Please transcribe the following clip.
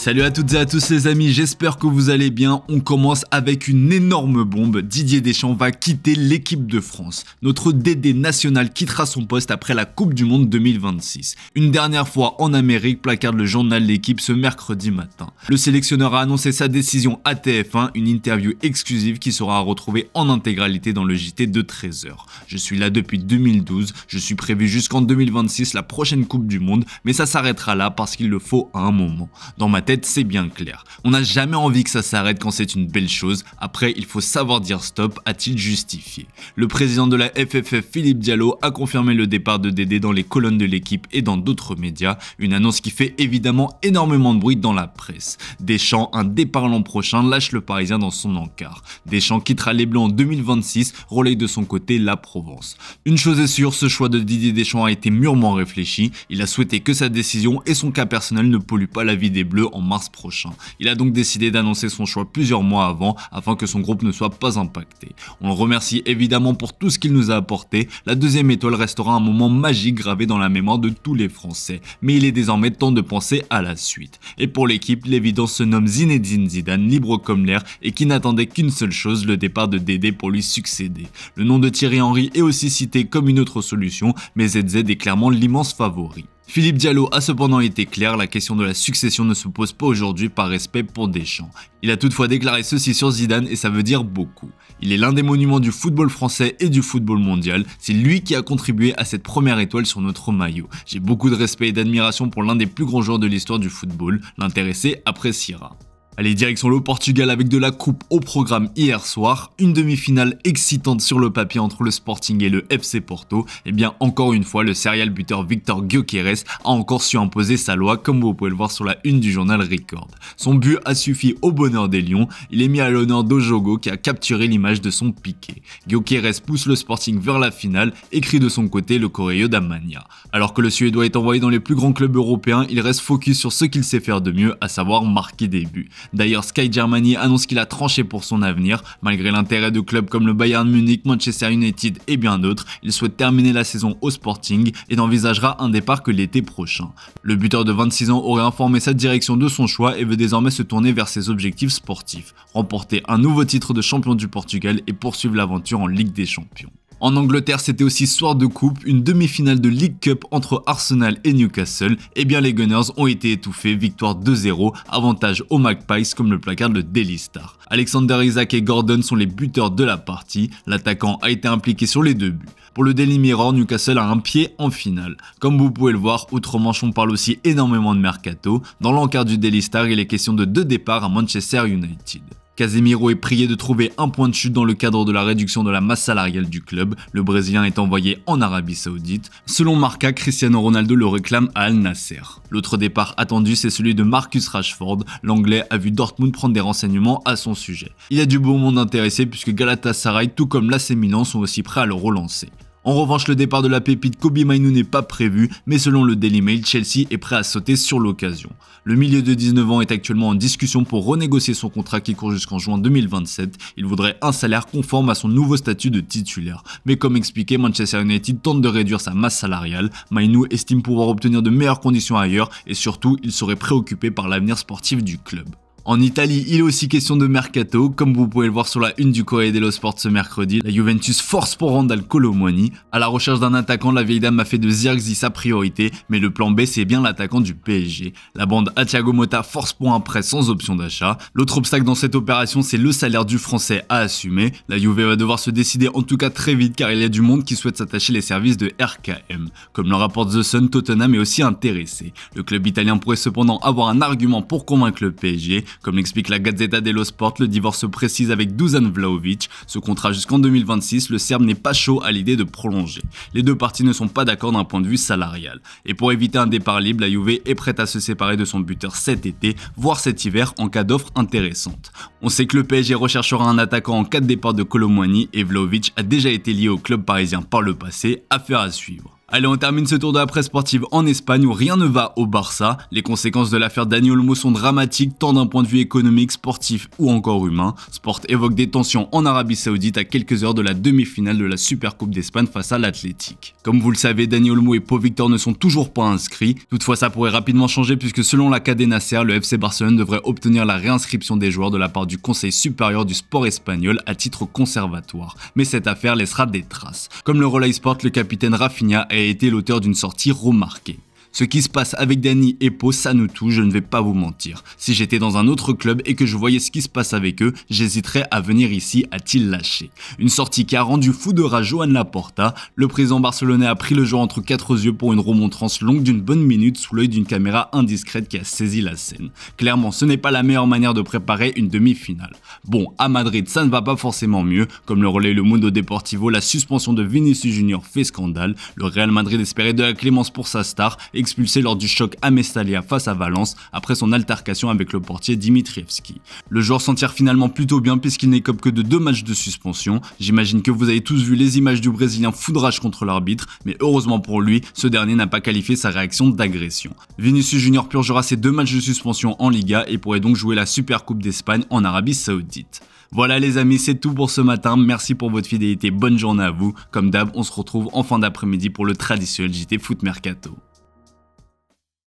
Salut à toutes et à tous les amis, j'espère que vous allez bien. On commence avec une énorme bombe. Didier Deschamps va quitter l'équipe de France. Notre Dédé national quittera son poste après la Coupe du Monde 2026. Une dernière fois en Amérique, placarde le journal L'Équipe ce mercredi matin. Le sélectionneur a annoncé sa décision à TF1, une interview exclusive qui sera retrouvée en intégralité dans le JT de 13h. Je suis là depuis 2012, je suis prévu jusqu'en 2026, la prochaine Coupe du Monde, mais ça s'arrêtera là parce qu'il le faut à un moment. Dans ma tête, c'est bien clair. On n'a jamais envie que ça s'arrête quand c'est une belle chose. Après, il faut savoir dire stop, a-t-il justifié. Le président de la FFF, Philippe Diallo, a confirmé le départ de Dédé dans les colonnes de L'Équipe et dans d'autres médias. Une annonce qui fait évidemment énormément de bruit dans la presse. Deschamps, un départ l'an prochain, lâche le Parisien dans son encart. Deschamps quittera les Bleus en 2026, relaye de son côté la Provence. Une chose est sûre, ce choix de Didier Deschamps a été mûrement réfléchi. Il a souhaité que sa décision et son cas personnel ne polluent pas la vie des Bleus en mars prochain. Il a donc décidé d'annoncer son choix plusieurs mois avant afin que son groupe ne soit pas impacté. On le remercie évidemment pour tout ce qu'il nous a apporté. La deuxième étoile restera un moment magique gravé dans la mémoire de tous les Français. Mais il est désormais temps de penser à la suite. Et pour l'équipe, l'évidence se nomme Zinedine Zidane, libre comme l'air et qui n'attendait qu'une seule chose, le départ de Dédé pour lui succéder. Le nom de Thierry Henry est aussi cité comme une autre solution, mais ZZ est clairement l'immense favori. Philippe Diallo a cependant été clair, la question de la succession ne se pose pas aujourd'hui par respect pour Deschamps. Il a toutefois déclaré ceci sur Zidane et ça veut dire beaucoup. Il est l'un des monuments du football français et du football mondial, c'est lui qui a contribué à cette première étoile sur notre maillot. J'ai beaucoup de respect et d'admiration pour l'un des plus grands joueurs de l'histoire du football, l'intéressé appréciera. Allez, direction le Portugal avec de la coupe au programme hier soir. Une demi-finale excitante sur le papier entre le Sporting et le FC Porto. Et bien encore une fois, le serial buteur Victor Gyökeres a encore su imposer sa loi comme vous pouvez le voir sur la une du journal Record. Son but a suffi au bonheur des Lions. Il est mis à l'honneur d'Ojogo qui a capturé l'image de son piqué. Gyökeres pousse le Sporting vers la finale, écrit de son côté le Correio da Manhã. Alors que le Suédois est envoyé dans les plus grands clubs européens, il reste focus sur ce qu'il sait faire de mieux, à savoir marquer des buts. D'ailleurs, Sky Germany annonce qu'il a tranché pour son avenir. Malgré l'intérêt de clubs comme le Bayern Munich, Manchester United et bien d'autres, il souhaite terminer la saison au Sporting et n'envisagera un départ que l'été prochain. Le buteur de 26 ans aurait informé sa direction de son choix et veut désormais se tourner vers ses objectifs sportifs, remporter un nouveau titre de champion du Portugal et poursuivre l'aventure en Ligue des Champions. En Angleterre, c'était aussi soir de coupe, une demi-finale de League Cup entre Arsenal et Newcastle. Et bien les Gunners ont été étouffés, victoire 2-0, avantage aux Magpies comme le placard de Daily Star. Alexander Isak et Gordon sont les buteurs de la partie, l'attaquant a été impliqué sur les deux buts. Pour le Daily Mirror, Newcastle a un pied en finale. Comme vous pouvez le voir, outre-Manche on parle aussi énormément de mercato. Dans l'encart du Daily Star, il est question de 2 départs à Manchester United. Casemiro est prié de trouver un point de chute dans le cadre de la réduction de la masse salariale du club. Le Brésilien est envoyé en Arabie Saoudite. Selon Marca, Cristiano Ronaldo le réclame à Al Nasser. L'autre départ attendu, c'est celui de Marcus Rashford. L'Anglais a vu Dortmund prendre des renseignements à son sujet. Il y a du beau monde intéressé puisque Galatasaray, tout comme l'AC Milan, sont aussi prêts à le relancer. En revanche, le départ de la pépite Kobe Mainoo n'est pas prévu, mais selon le Daily Mail, Chelsea est prêt à sauter sur l'occasion. Le milieu de 19 ans est actuellement en discussion pour renégocier son contrat qui court jusqu'en juin 2027. Il voudrait un salaire conforme à son nouveau statut de titulaire. Mais comme expliqué, Manchester United tente de réduire sa masse salariale. Mainoo estime pouvoir obtenir de meilleures conditions ailleurs et surtout, il serait préoccupé par l'avenir sportif du club. En Italie, il est aussi question de mercato, comme vous pouvez le voir sur la une du Corriere dello Sport ce mercredi. La Juventus force pour Randal Kolo Muani. À la recherche d'un attaquant, la vieille dame a fait de Zirkzee sa priorité, mais le plan B c'est bien l'attaquant du PSG. La bande à Thiago Motta force pour un prêt sans option d'achat. L'autre obstacle dans cette opération c'est le salaire du français à assumer. La Juve va devoir se décider en tout cas très vite car il y a du monde qui souhaite s'attacher les services de RKM. Comme le rapporte The Sun, Tottenham est aussi intéressé. Le club italien pourrait cependant avoir un argument pour convaincre le PSG. Comme l'explique la Gazzetta dello Sport, le divorce se précise avec Dusan Vlahovic. Ce contrat jusqu'en 2026, le Serbe n'est pas chaud à l'idée de prolonger. Les deux parties ne sont pas d'accord d'un point de vue salarial. Et pour éviter un départ libre, la Juve est prête à se séparer de son buteur cet été, voire cet hiver en cas d'offre intéressante. On sait que le PSG recherchera un attaquant en cas de départ de Kolo Muani et Vlahovic a déjà été lié au club parisien par le passé, affaire à suivre. Allez, on termine ce tour de la presse sportive en Espagne où rien ne va au Barça. Les conséquences de l'affaire Dani Olmo sont dramatiques tant d'un point de vue économique, sportif ou encore humain. Sport évoque des tensions en Arabie Saoudite à quelques heures de la demi-finale de la Supercoupe d'Espagne face à l'Athletic. Comme vous le savez, Dani Olmo et Pau Victor ne sont toujours pas inscrits. Toutefois, ça pourrait rapidement changer puisque selon la Cadena Ser, le FC Barcelone devrait obtenir la réinscription des joueurs de la part du Conseil supérieur du sport espagnol à titre conservatoire. Mais cette affaire laissera des traces. Comme le relay Sport, le capitaine Rafinha a été l'auteur d'une sortie remarquée. Ce qui se passe avec Dani et Pau, ça nous touche, je ne vais pas vous mentir. Si j'étais dans un autre club et que je voyais ce qui se passe avec eux, j'hésiterais à venir ici, a-t-il lâché. Une sortie qui a rendu fou de rage Joan Laporta. Le président barcelonais a pris le joueur entre quatre yeux pour une remontrance longue d'une bonne minute sous l'œil d'une caméra indiscrète qui a saisi la scène. Clairement, ce n'est pas la meilleure manière de préparer une demi-finale. Bon, à Madrid, ça ne va pas forcément mieux. Comme le relaie Le Mundo Deportivo, la suspension de Vinicius Junior fait scandale. Le Real Madrid espérait de la clémence pour sa star, expulsé lors du choc à Mestalla face à Valence après son altercation avec le portier Dimitrievski. Le joueur s'en tire finalement plutôt bien puisqu'il n'écope que de 2 matchs de suspension. J'imagine que vous avez tous vu les images du Brésilien foudrage contre l'arbitre, mais heureusement pour lui, ce dernier n'a pas qualifié sa réaction d'agression. Vinicius Junior purgera ses 2 matchs de suspension en Liga et pourrait donc jouer la Supercoupe d'Espagne en Arabie Saoudite. Voilà les amis, c'est tout pour ce matin, merci pour votre fidélité, bonne journée à vous. Comme d'hab, on se retrouve en fin d'après-midi pour le traditionnel JT Foot Mercato.